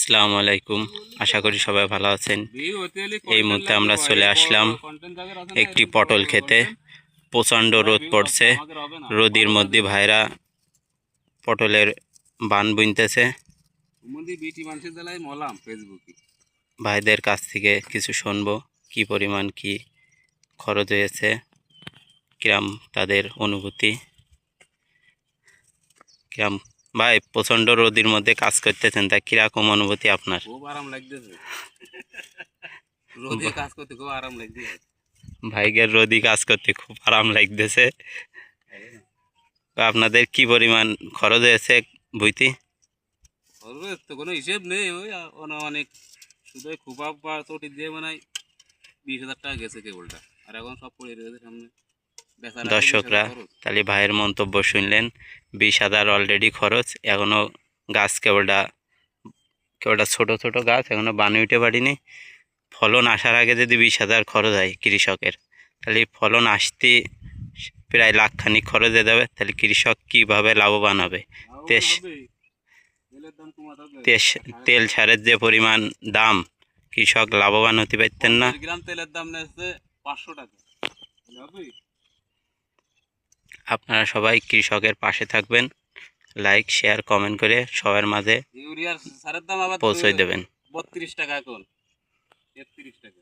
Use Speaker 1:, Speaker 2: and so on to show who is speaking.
Speaker 1: আসসালামু আলাইকুম। আশা করি সবাই ভালো আছেন। এই মুহূর্তে আমরা চলে আসলাম একটি পটল খেতে। প্রচণ্ড রোদ পড়ছে, রোদের মধ্যে ভাইরা পটলের বান বুনতেছে। ভাইদের কাছ থেকে কিছু শুনবো, কি পরিমাণ কি খরচ হয়েছে, কিরাম তাদের অনুভূতি। কিরাম ভাই, প্রচণ্ড রোদের মধ্যে কাজ করতেছেন, তা কিরকম অনুভূতি আপনার?
Speaker 2: খুব আরাম লাগতেছে, রোদে কাজ করতে খুব আরাম লাগতেছে।
Speaker 1: ভাইগের রোদি কাজ করতে খুব আরাম লাগতেছে। আপনাদের কি পরিমাণ খরচ হয়েছে বইতে?
Speaker 2: খরচ তো কোনো হিসেব নেই, ওই অনেক শুধু খুপা বা চটি দিয়ে মানে 20,000 টাকা গেছে কেবলটা, আর এখন সব পড়ে রয়েছে সামনে।
Speaker 1: দর্শকরা তাহলে ভাইয়ের মন্তব্য শুনলেন, 20,000 অলরেডি খরচ, এখনও গাছ কেবলটা ছোট ছোট গাছ, এখনও বানিয়ে উঠে পারিনি। ফলন আসার আগে যদি 20,000 খরচ হয় কৃষকের, তাহলে ফলন আসতে প্রায় লাখখানিক খরচ হয়ে যাবে। তাহলে কৃষক কীভাবে লাভবান হবে? তেল সারের যে পরিমাণ দাম, কৃষক লাভবান হতে পারতেন না।
Speaker 2: গ্রাম তেলের দাম নেছে 500 টাকা।
Speaker 1: আপনারা সবাই কৃষকের পাশে থাকবেন, লাইক শেয়ার কমেন্ট করে সবার মাঝে
Speaker 2: ইউরিয়ার সারের দাম আবার
Speaker 1: পৌঁছে দেবেন।
Speaker 2: 32 টাকা, এখন 33 টাকা।